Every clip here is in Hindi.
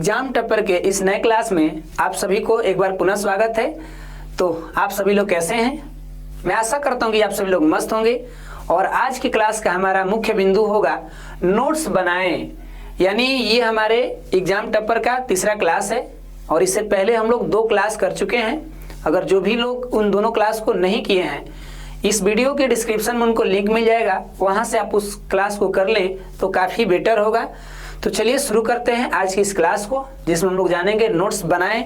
एग्जाम टॉपर के इस नए क्लास में आप सभी को एक बार पुनः स्वागत है। तो आप सभी लोग कैसे हैं? मैं आशा करता हूं कि आप सभी लोग मस्त होंगे। और आज की क्लास का हमारा मुख्य बिंदु होगा नोट्स बनाएं, यानी ये हमारे एग्जाम टॉपर का तीसरा क्लास है। और इससे पहले हम लोग 2 क्लास कर चुके हैं। अगर जो भी लोग उन दोनों क्लास को नहीं किए हैं, इस वीडियो के डिस्क्रिप्शन में उनको लिंक मिल जाएगा, वहां से आप उस क्लास को कर लें तो काफी बेटर होगा। तो चलिए शुरू करते हैं आज की इस क्लास को, जिसमें हम लोग जानेंगे नोट्स बनाएं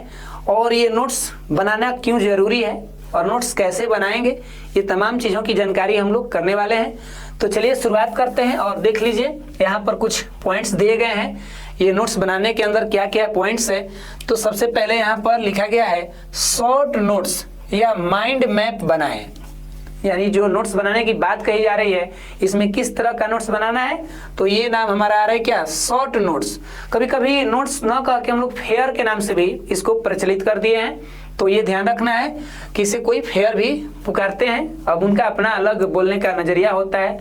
और ये नोट्स बनाना क्यों जरूरी है और नोट्स कैसे बनाएंगे, ये तमाम चीज़ों की जानकारी हम लोग करने वाले हैं। तो चलिए शुरुआत करते हैं और देख लीजिए यहाँ पर कुछ पॉइंट्स दिए गए हैं। ये नोट्स बनाने के अंदर क्या क्या पॉइंट्स है, तो सबसे पहले यहाँ पर लिखा गया है शॉर्ट नोट्स या माइंड मैप बनाएं। यानी जो नोट्स बनाने की बात कही जा रही है, इसमें किस तरह का नोट्स बनाना है, तो ये नाम हमारा आ रहा है क्या, शॉर्ट नोट्स। कभी कभी नोट्स न कह के हम लोग फेयर के नाम से भी इसको प्रचलित कर दिए हैं। तो ये ध्यान रखना है कि इसे कोई फेयर भी पुकारते हैं, अब उनका अपना अलग बोलने का नजरिया होता है।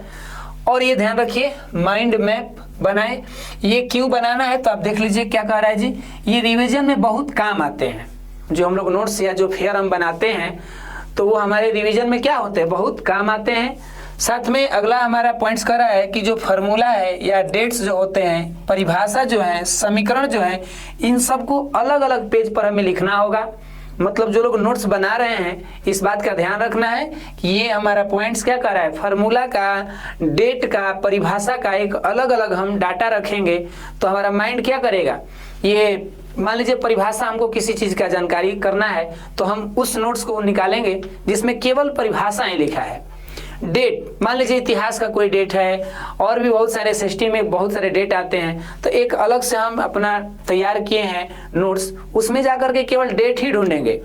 और ये ध्यान रखिए माइंड मैप बनाए, ये क्यों बनाना है, तो आप देख लीजिए क्या कह रहा है जी, ये रिविजन में बहुत काम आते हैं। जो हम लोग नोट्स या जो फेयर हम बनाते हैं तो वो हमारे रिवीजन में क्या होते हैं, बहुत काम आते हैं। साथ में अगला हमारा पॉइंट्स कर रहा है कि जो फार्मूला है या डेट्स जो होते हैं, परिभाषा जो है, समीकरण जो है, इन सबको अलग अलग पेज पर हमें लिखना होगा। मतलब जो लोग नोट्स बना रहे हैं इस बात का ध्यान रखना है कि ये हमारा पॉइंट्स क्या कर रहा है, फार्मूला का, डेट का, परिभाषा का एक अलग अलग हम डाटा रखेंगे तो हमारा माइंड क्या करेगा। ये मान लीजिए परिभाषा, हमको किसी चीज का जानकारी करना है तो हम उस नोट्स को निकालेंगे जिसमें केवल परिभाषाएं लिखा है। डेट, मान लीजिए इतिहास का कोई डेट है, और भी बहुत सारे सिस्टम में बहुत सारे डेट आते हैं, तो एक अलग से हम अपना तैयार किए हैं नोट्स, उसमें जाकर के केवल डेट ही ढूंढेंगे।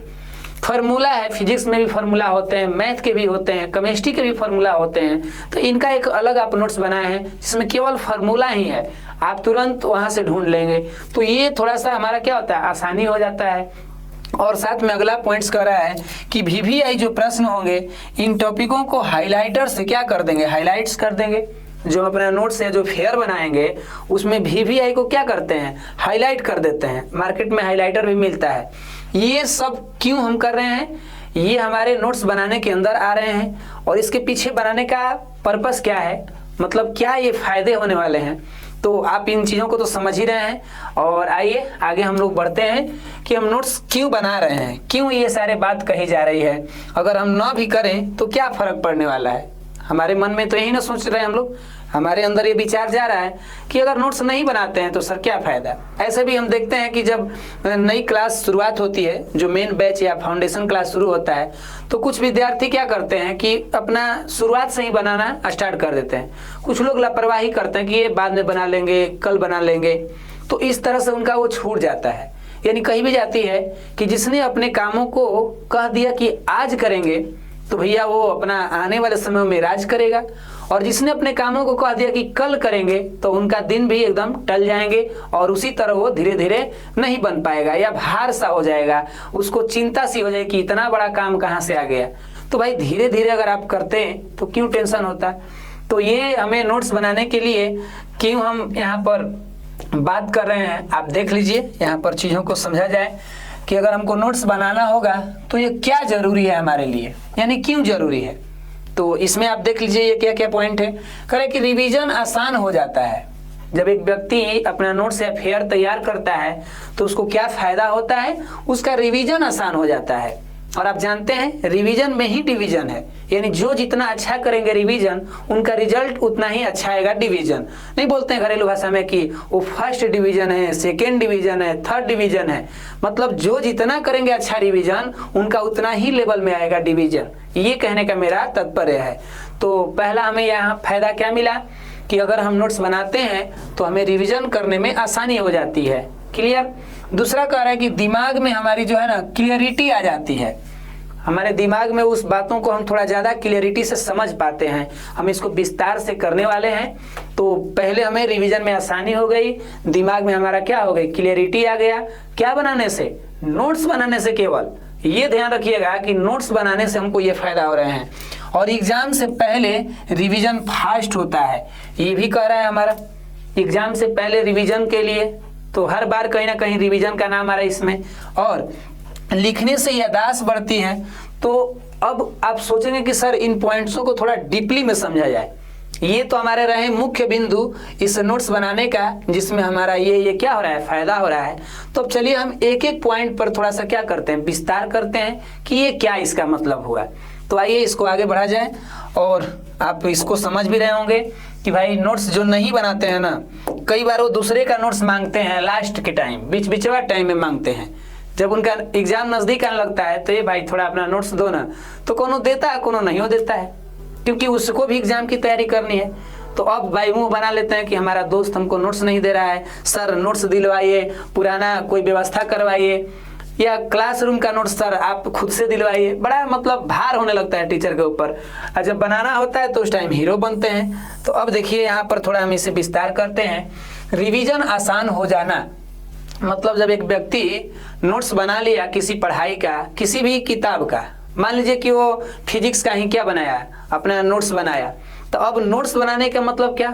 फार्मूला है, फिजिक्स में भी फार्मूला होते हैं, मैथ के भी होते हैं, केमिस्ट्री के भी फार्मूला होते हैं, तो इनका एक अलग आप नोट्स बनाए हैं जिसमें केवल फार्मूला ही है, आप तुरंत वहां से ढूंढ लेंगे। तो ये थोड़ा सा हमारा क्या होता है, आसानी हो जाता है। और साथ में अगला पॉइंट्स कर रहा है कि VVI जो प्रश्न होंगे इन टॉपिकों को हाइलाइटर से क्या कर देंगे, हाइलाइट्स कर देंगे। जो अपना नोट्स है जो फेयर बनाएंगे उसमें VVI को क्या करते हैं, हाईलाइट कर देते हैं। मार्केट में हाइलाइटर भी मिलता है। ये सब क्यों हम कर रहे हैं, ये हमारे नोट्स बनाने के अंदर आ रहे हैं और इसके पीछे बनाने का पर्पस क्या है, मतलब क्या ये फायदे होने वाले हैं। तो आप इन चीज़ों को तो समझ ही रहे हैं। और आइए आगे हम लोग बढ़ते हैं कि हम नोट्स क्यों बना रहे हैं, क्यों ये सारे बात कही जा रही है। अगर हम ना भी करें तो क्या फर्क पड़ने वाला है, हमारे मन में तो यही ना सोच रहे हैं हम लोग, हमारे अंदर ये विचार जा रहा है कि अगर नोट्स नहीं बनाते हैं तो सर क्या फायदा। ऐसे भी हम देखते हैं कि जब नई क्लास शुरुआत होती है, जो मेन बैच या फाउंडेशन क्लास शुरू होता है, तो कुछ विद्यार्थी क्या करते हैं कि अपना शुरुआत से ही बनाना स्टार्ट कर देते हैं। कुछ लोग लापरवाही करते हैं कि ये बाद में बना लेंगे, कल बना लेंगे, तो इस तरह से उनका वो छूट जाता है। यानी कही भी जाती है कि जिसने अपने कामों को कह दिया कि आज करेंगे तो भैया वो अपना आने वाले समय में राज करेगा, और जिसने अपने कामों को कह दिया कि कल करेंगे तो उनका दिन भी एकदम टल जाएंगे और उसी तरह वो धीरे धीरे नहीं बन पाएगा या भार सा हो जाएगा, उसको चिंता सी हो जाएगी कि इतना बड़ा काम कहाँ से आ गया। तो भाई धीरे धीरे अगर आप करते हैं तो क्यों टेंशन होता है। तो ये हमें नोट्स बनाने के लिए क्यों हम यहाँ पर बात कर रहे हैं, आप देख लीजिए यहाँ पर चीज़ों को समझा जाए कि अगर हमको नोट्स बनाना होगा तो ये क्या जरूरी है हमारे लिए, यानी क्यों जरूरी है। तो इसमें आप देख लीजिए ये क्या क्या पॉइंट है। करें कि रिवीजन आसान हो जाता है। जब एक व्यक्ति अपना नोट्स या फेयर तैयार करता है तो उसको क्या फायदा होता है, उसका रिवीजन आसान हो जाता है। और आप जानते हैं रिवीजन में ही डिवीजन है, यानी जो जितना अच्छा करेंगे रिवीजन, उनका रिजल्ट उतना ही अच्छा आएगा डिवीजन। नहीं बोलते हैं घरेलू भाषा में कि वो फर्स्ट डिवीजन है, सेकेंड डिवीजन है, थर्ड डिवीजन है, मतलब जो जितना करेंगे अच्छा रिवीजन उनका उतना ही लेवल में आएगा डिवीजन। ये कहने का मेरा तात्पर्य है। तो पहला हमें यहाँ फायदा क्या मिला कि अगर हम नोट्स बनाते हैं तो हमें रिवीजन करने में आसानी हो जाती है। क्लियर। दूसरा कह रहा है कि दिमाग में हमारी जो है ना क्लियरिटी आ जाती है, हमारे दिमाग में उस बातों को हम थोड़ा ज़्यादा क्लियरिटी से समझ पाते हैं। हम इसको विस्तार से करने वाले हैं। तो पहले हमें रिवीजन में आसानी हो गई, दिमाग में हमारा क्या हो गई, क्लियरिटी आ गया। क्या बनाने से, नोट्स बनाने से। केवल ये ध्यान रखिएगा कि नोट्स बनाने से हमको ये फायदा हो रहे हैं। और एग्जाम से पहले रिवीजन फास्ट होता है, ये भी कह रहा है हमारा। एग्जाम से पहले रिवीजन के लिए तो हर बार कहीं ना कहीं रिवीजन का नाम आ रहा है इसमें, और लिखने से याददाश्त बढ़ती है। तो अब आप सोचेंगे कि सर इन पॉइंट्सों को थोड़ा डीपली में समझा जाए। ये तो हमारे रहे मुख्य बिंदु इस नोट्स बनाने का, जिसमें हमारा ये क्या हो रहा है, फायदा हो रहा है। तो अब चलिए हम एक एक पॉइंट पर थोड़ा सा क्या करते हैं, विस्तार करते हैं कि ये क्या इसका मतलब हुआ। तो आइए इसको आगे बढ़ा जाए। और आप इसको समझ भी रहे होंगे कि भाई नोट्स जो नहीं बनाते हैं ना, कई बार वो दूसरे का नोट्स मांगते हैं लास्ट के टाइम, बीचवा टाइम में मांगते हैं। जब उनका एग्जाम नजदीक आने लगता है तो ये भाई थोड़ा अपना नोट्स दो ना, तो कोनो देता है कोनो नहीं हो देता है, क्योंकि उसको भी एग्जाम की तैयारी करनी है। तो अब भाई मुंह बना लेते हैं कि हमारा दोस्त हमको नोट्स नहीं दे रहा है, सर नोट्स दिलवाइए, पुराना कोई व्यवस्था करवाइए, या क्लासरूम का नोट्स सर आप खुद से दिलवाइए। बड़ा मतलब भार होने लगता है टीचर के ऊपर, और जब बनाना होता है तो उस टाइम हीरो बनते हैं। तो अब देखिए यहाँ पर थोड़ा हम इसे विस्तार करते हैं। रिवीजन आसान हो जाना मतलब जब एक व्यक्ति नोट्स बना लिया किसी पढ़ाई का, किसी भी किताब का, मान लीजिए कि वो फिजिक्स का ही क्या बनाया, अपना नोट्स बनाया, तो अब नोट्स बनाने का मतलब क्या,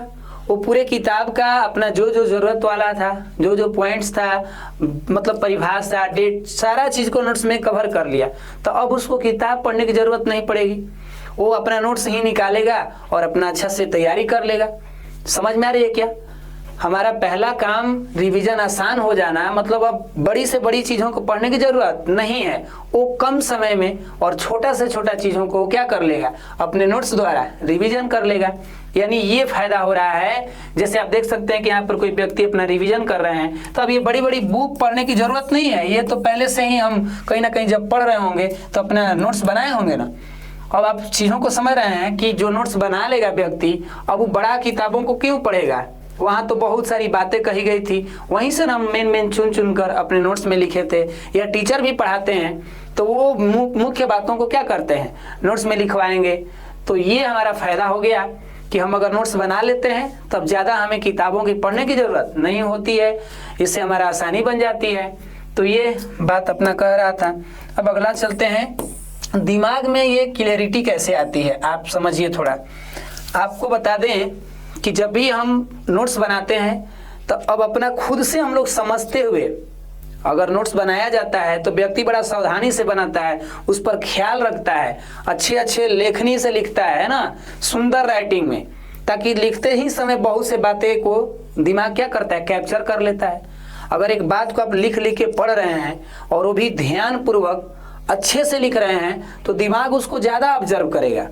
वो पूरे किताब का अपना जो जो जरूरत वाला था, जो जो पॉइंट्स था, मतलब परिभाषा, डेट, सारा चीज को नोट्स में कवर कर लिया। तो अब उसको किताब पढ़ने की जरूरत नहीं पड़ेगी, वो अपना नोट्स ही निकालेगा और अपना अच्छा से तैयारी कर लेगा। समझ में आ रही है क्या? हमारा पहला काम रिवीजन आसान हो जाना, मतलब अब बड़ी से बड़ी चीजों को पढ़ने की जरूरत नहीं है, वो कम समय में और छोटा से छोटा चीजों को क्या कर लेगा, अपने नोट्स द्वारा रिवीजन कर लेगा। यानी ये फायदा हो रहा है। जैसे आप देख सकते हैं कि यहाँ पर कोई व्यक्ति अपना रिवीजन कर रहे हैं, तो अब ये बड़ी बड़ी बुक पढ़ने की जरूरत नहीं है, ये तो पहले से ही हम कहीं ना कहीं जब पढ़ रहे होंगे तो अपना नोट्स बनाए होंगे ना। अब आप चीजों को समझ रहे हैं कि जो नोट्स बना लेगा व्यक्ति, अब वो बड़ा किताबों को क्यों पढ़ेगा, वहां तो बहुत सारी बातें कही गई थी, वहीं से हम मेन चुन कर अपने नोट्स में लिखे थे, या टीचर भी पढ़ाते हैं तो वो मुख्य बातों को क्या करते हैं, नोट्स में लिखवाएंगे। तो ये हमारा फायदा हो गया कि हम अगर नोट्स बना लेते हैं तब ज्यादा हमें किताबों की पढ़ने की जरूरत नहीं होती है, इससे हमारा आसानी बन जाती है। तो ये बात अपना कह रहा था। अब अगला चलते हैं, दिमाग में ये क्लियरिटी कैसे आती है, आप समझिए थोड़ा। आपको बता दें कि जब भी हम नोट्स बनाते हैं तो अब अपना खुद से हम लोग समझते हुए अगर नोट्स बनाया जाता है तो व्यक्ति बड़ा सावधानी से बनाता है, उस पर ख्याल रखता है, अच्छे अच्छे लेखनी से लिखता है ना, सुंदर राइटिंग में, ताकि लिखते ही समय बहुत से बातें को दिमाग क्या करता है, कैप्चर कर लेता है। अगर एक बात को आप लिख के पढ़ रहे हैं और वो भी ध्यान पूर्वक अच्छे से लिख रहे हैं तो दिमाग उसको ज्यादा ऑब्जर्व करेगा।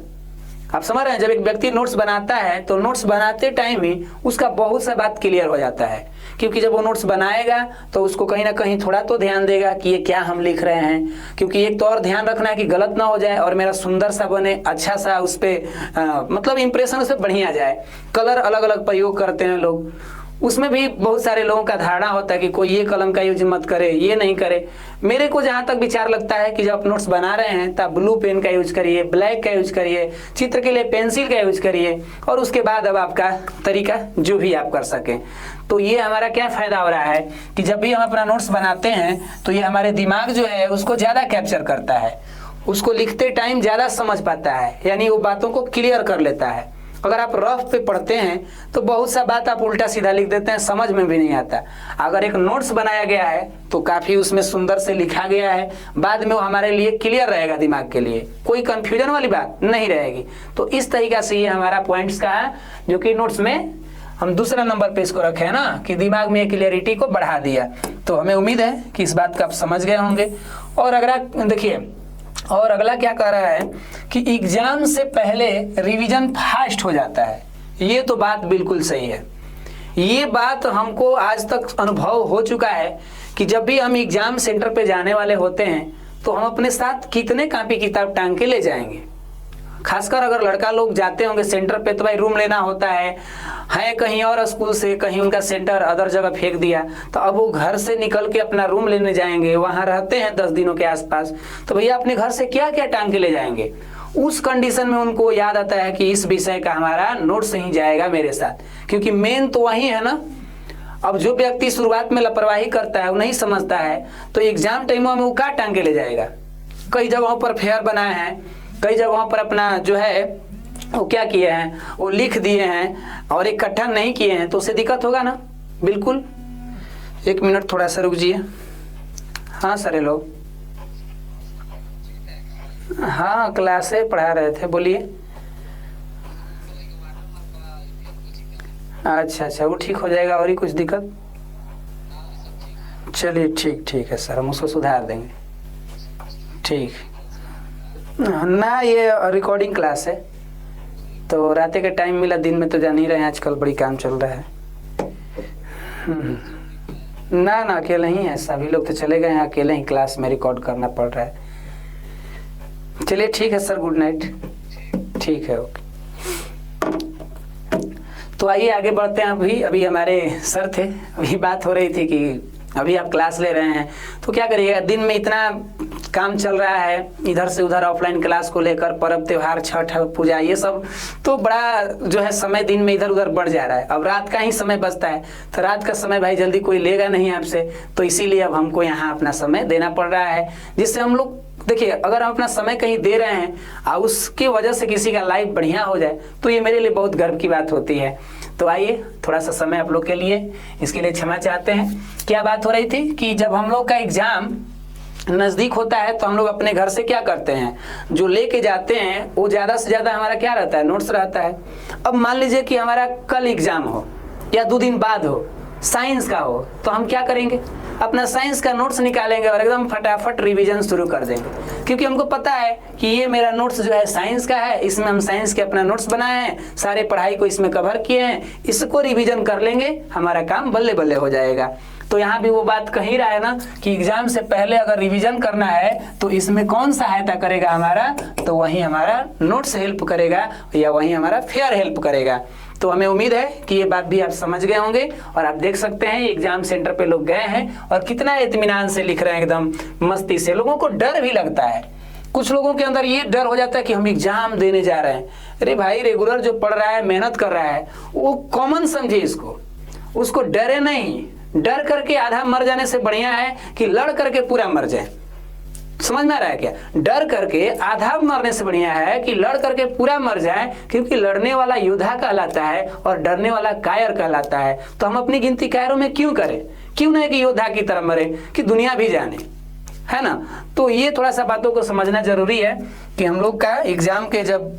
आप समझ रहे हैं, जब एक व्यक्ति नोट्स बनाता है तो नोट्स बनाते टाइम ही उसका बहुत सा बात क्लियर हो जाता है, क्योंकि जब वो नोट्स बनाएगा तो उसको कहीं ना कहीं थोड़ा तो ध्यान देगा कि ये क्या हम लिख रहे हैं, क्योंकि एक तो और ध्यान रखना है कि गलत ना हो जाए और मेरा सुंदर सा बने, अच्छा सा उस पर मतलब इंप्रेशन उस पर बढ़िया जाए। कलर अलग अलग प्रयोग करते हैं लोग, उसमें भी बहुत सारे लोगों का धारणा होता है कि कोई ये कलम का यूज मत करे, ये नहीं करे। मेरे को जहां तक विचार लगता है कि जब आप नोट्स बना रहे हैं तब ब्लू पेन का यूज करिए, ब्लैक का यूज करिए, चित्र के लिए पेंसिल का यूज करिए, और उसके बाद अब आपका तरीका जो भी आप कर सकें। तो ये हमारा क्या फायदा हो रहा है कि जब भी हम अपना नोट्स बनाते हैं तो ये हमारे दिमाग जो है उसको ज्यादा कैप्चर करता है, उसको लिखते टाइम ज्यादा समझ पाता है, यानी वो बातों को क्लियर कर लेता है। अगर आप रफ पे पढ़ते हैं तो बहुत सा बात आप उल्टा सीधा लिख देते हैं, समझ में भी नहीं आता। अगर एक नोट्स बनाया गया है तो काफी उसमें सुंदर से लिखा गया है, बाद में वो हमारे लिए क्लियर रहेगा, दिमाग के लिए कोई कंफ्यूजन वाली बात नहीं रहेगी। तो इस तरीका से ये हमारा पॉइंट्स का है, जो कि नोट्स में हम दूसरा नंबर पे इसको रखे हैं ना, कि दिमाग में क्लियरिटी को बढ़ा दिया। तो हमें उम्मीद है कि इस बात को आप समझ गए होंगे। और अगला देखिए, और अगला क्या कह रहा है कि एग्जाम से पहले रिवीजन फास्ट हो जाता है। ये तो बात बिल्कुल सही है, ये बात हमको आज तक अनुभव हो चुका है कि जब भी हम एग्जाम सेंटर पे जाने वाले होते हैं तो हम अपने साथ कितने कॉपी किताब टांग के ले जाएंगे। खासकर अगर लड़का लोग जाते होंगे सेंटर पे तो भाई रूम लेना होता है कहीं और स्कूल से, कहीं उनका सेंटर अदर जगह फेंक दिया, तो अब वो घर से निकल के अपना रूम लेने जाएंगे, वहां रहते हैं 10 दिनों के आसपास, तो भैया अपने घर से क्या क्या टांग के ले जाएंगे। उस कंडीशन में उनको याद आता है कि इस विषय का हमारा नोट्स ही जाएगा मेरे साथ, क्योंकि मेन तो वही है ना। अब जो व्यक्ति शुरुआत में लापरवाही करता है, वो नहीं समझता है, तो एग्जाम टाइमों में वो क्या टांग के ले जाएगा। कई जगहों पर फेयर बनाए हैं, कई जगहों पर अपना जो है वो क्या किए हैं, वो लिख दिए हैं और इकट्ठा नहीं किए हैं, तो उससे दिक्कत होगा ना। बिल्कुल एक मिनट थोड़ा सा रुक जाइए। हाँ सर हेलो। हाँ क्लासे पढ़ा रहे थे, बोलिए। अच्छा, वो ठीक हो जाएगा। और ही कुछ दिक्कत? चलिए ठीक है सर, हम उसको सुधार देंगे। ठीक ना, ये रिकॉर्डिंग क्लास है तो रात के टाइम मिला, दिन में तो जान ही रहे हैं आजकल बड़ी काम चल रहा है। ना अकेले ही है, सभी लोग तो चले गए हैं, अकेले ही क्लास में रिकॉर्ड करना पड़ रहा है। चलिए ठीक है सर, गुड नाइट। ठीक है, ओके। तो आइए आगे बढ़ते हैं। अभी हमारे सर थे, अभी बात हो रही थी कि अभी आप क्लास ले रहे हैं तो क्या करिएगा, दिन में इतना काम चल रहा है, इधर से उधर ऑफलाइन क्लास को लेकर, पर्व त्योहार, छठ पूजा, ये सब तो बड़ा जो है समय दिन में इधर उधर बढ़ जा रहा है। अब रात का ही समय बचता है तो रात का समय भाई जल्दी कोई लेगा नहीं आपसे, तो इसीलिए अब हमको यहाँ अपना समय देना पड़ रहा है, जिससे हम लोग देखिए अगर हम अपना समय कहीं दे रहे हैं और उसकी वजह से किसी का लाइफ बढ़िया हो जाए तो ये मेरे लिए बहुत गर्व की बात होती है। तो आइए थोड़ा सा समय आप लोग के लिए, इसके लिए क्षमा चाहते हैं। क्या बात हो रही थी कि जब हम लोग का एग्जाम नज़दीक होता है तो हम लोग अपने घर से क्या करते हैं, जो लेके जाते हैं वो ज़्यादा से ज़्यादा हमारा क्या रहता है, नोट्स रहता है। अब मान लीजिए कि हमारा कल एग्जाम हो या 2 दिन बाद हो, साइंस का हो, तो हम क्या करेंगे, अपना साइंस का नोट्स निकालेंगे और एकदम फटाफट रिवीजन शुरू कर देंगे, क्योंकि हमको पता है कि ये मेरा नोट्स जो है साइंस का है, इसमें हम साइंस के अपना नोट्स बनाए हैं, सारे पढ़ाई को इसमें कवर किए हैं, इसको रिवीजन कर लेंगे, हमारा काम बल्ले बल्ले हो जाएगा। तो यहाँ भी वो बात कही रहा है ना कि एग्जाम से पहले अगर रिवीजन करना है तो इसमें कौन सहायता करेगा हमारा, तो वही हमारा नोट्स हेल्प करेगा या वही हमारा फेयर हेल्प करेगा। तो हमें उम्मीद है कि ये बात भी आप समझ गए होंगे। और आप देख सकते हैं एग्जाम सेंटर पे लोग गए हैं और कितना इत्मीनान से लिख रहे हैं, एकदम मस्ती से। लोगों को डर भी लगता है, कुछ लोगों के अंदर ये डर हो जाता है कि हम एग्जाम देने जा रहे हैं। अरे भाई, रेगुलर जो पढ़ रहा है, मेहनत कर रहा है, वो कॉमन समझे इसको, उसको डरे नहीं। डर करके आधा मर जाने से बढ़िया है कि लड़ करके पूरा मर जाए। समझ में आ रहा है क्या? डर करके आधा मरने से बढ़िया है कि लड़ करके पूरा मर जाए, क्योंकि लड़ने वाला योद्धा कहलाता है और डरने वाला कायर कहलाता है। तो हम अपनी गिनती कायरों में क्यों करें, क्यों नहीं कि योद्धा की तरह मरे, कि दुनिया भी जाने, है ना। तो ये थोड़ा सा बातों को समझना जरूरी है कि हम लोग का एग्जाम के जब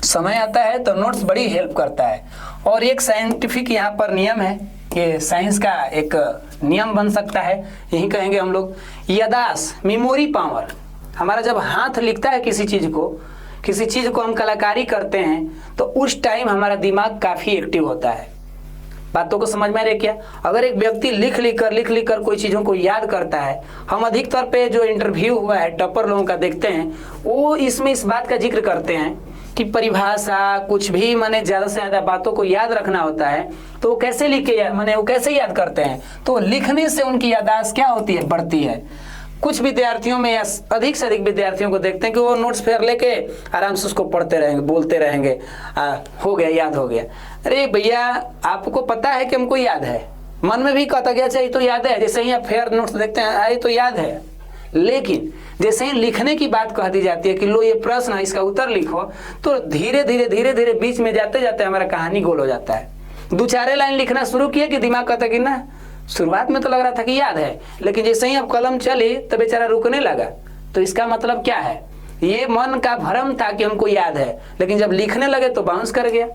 समय आता है तो नोट्स बड़ी हेल्प करता है। और एक साइंटिफिक यहाँ पर नियम है, ये साइंस का एक नियम बन सकता है, यही कहेंगे हम लोग, याददाश्त, मेमोरी पावर। हमारा जब हाथ लिखता है किसी चीज को हम कलाकारी करते हैं तो उस टाइम हमारा दिमाग काफी एक्टिव होता है। बातों को समझ में आ रही क्या? अगर एक व्यक्ति लिख लिख कर कोई चीजों को याद करता है, हम अधिक तौर पे जो इंटरव्यू हुआ है टॉपर लोगों का देखते हैं, वो इसमें इस बात का जिक्र करते हैं कि परिभाषा कुछ भी माने ज्यादा से ज्यादा बातों को याद रखना होता है तो वो कैसे लिखे, माने वो कैसे याद करते हैं, तो लिखने से उनकी याददाश्त क्या होती है, बढ़ती है। कुछ विद्यार्थियों में या अधिक से अधिक विद्यार्थियों को देखते हैं कि वो नोट्स फेयर लेके आराम से उसको पढ़ते रहेंगे, बोलते रहेंगे, हो गया, याद हो गया। अरे भैया, आपको पता है कि हमको याद है, मन में भी कहता गया चाहिए तो याद है, जैसे ही आप फेयर नोट्स देखते हैं आए तो याद है, लेकिन जैसे ही लिखने की बात कह दी जाती है कि लो ये प्रश्न है, इसका उत्तर लिखो, तो धीरे धीरे बीच में जाते जाते हमारा कहानी गोल हो जाता है। 2-4 लाइन लिखना शुरू किया कि दिमाग कहता कि ना, शुरुआत में तो लग रहा था कि याद है, लेकिन जैसे ही अब कलम चली तो बेचारा रुकने लगा। तो इसका मतलब क्या है, ये मन का भ्रम था कि हमको याद है, लेकिन जब लिखने लगे तो बाउंस कर गया।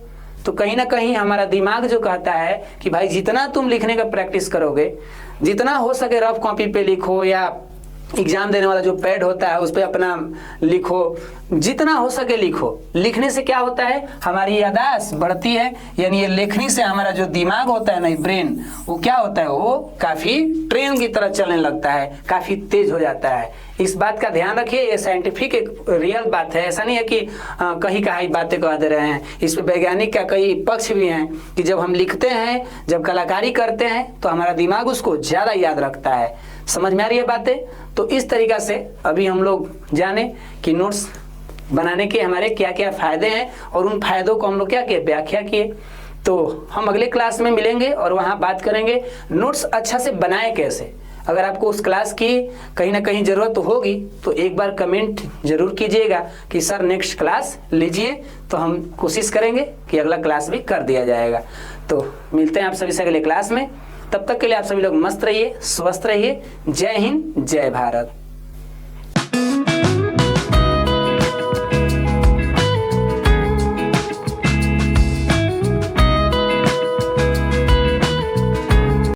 तो कहीं ना कहीं हमारा दिमाग जो कहता है कि भाई जितना तुम लिखने का प्रैक्टिस करोगे, जितना हो सके रफ कॉपी पे लिखो या एग्जाम देने वाला जो पैड होता है उस पर अपना लिखो, जितना हो सके लिखो। लिखने से क्या होता है, हमारी याददाश्त बढ़ती है, यानी ये लेखनी से हमारा जो दिमाग होता है ना, ब्रेन, वो क्या होता है, वो काफी ट्रेन की तरह चलने लगता है, काफी तेज हो जाता है। इस बात का ध्यान रखिए, ये साइंटिफिक एक रियल बात है, ऐसा नहीं है कि कहीं कहीं बातें कह दे रहे हैं। इस पे वैज्ञानिक का कई पक्ष भी हैं कि जब हम लिखते हैं, जब कलाकारी करते हैं तो हमारा दिमाग उसको ज्यादा याद रखता है। समझ में आ रही है बातें? तो इस तरीका से अभी हम लोग जाने कि नोट्स बनाने के हमारे क्या क्या फायदे हैं और उन फायदों को हम लोग क्या किए, व्याख्या किए। तो हम अगले क्लास में मिलेंगे और वहाँ बात करेंगे नोट्स अच्छा से बनाए कैसे। अगर आपको उस क्लास की कहीं ना कहीं ज़रूरत होगी तो एक बार कमेंट जरूर कीजिएगा कि सर नेक्स्ट क्लास लीजिए, तो हम कोशिश करेंगे कि अगला क्लास भी कर दिया जाएगा। तो मिलते हैं आप सभी से अगले क्लास में। तब तक के लिए आप सभी लोग मस्त रहिए, स्वस्थ रहिए। जय हिंद, जय भारत।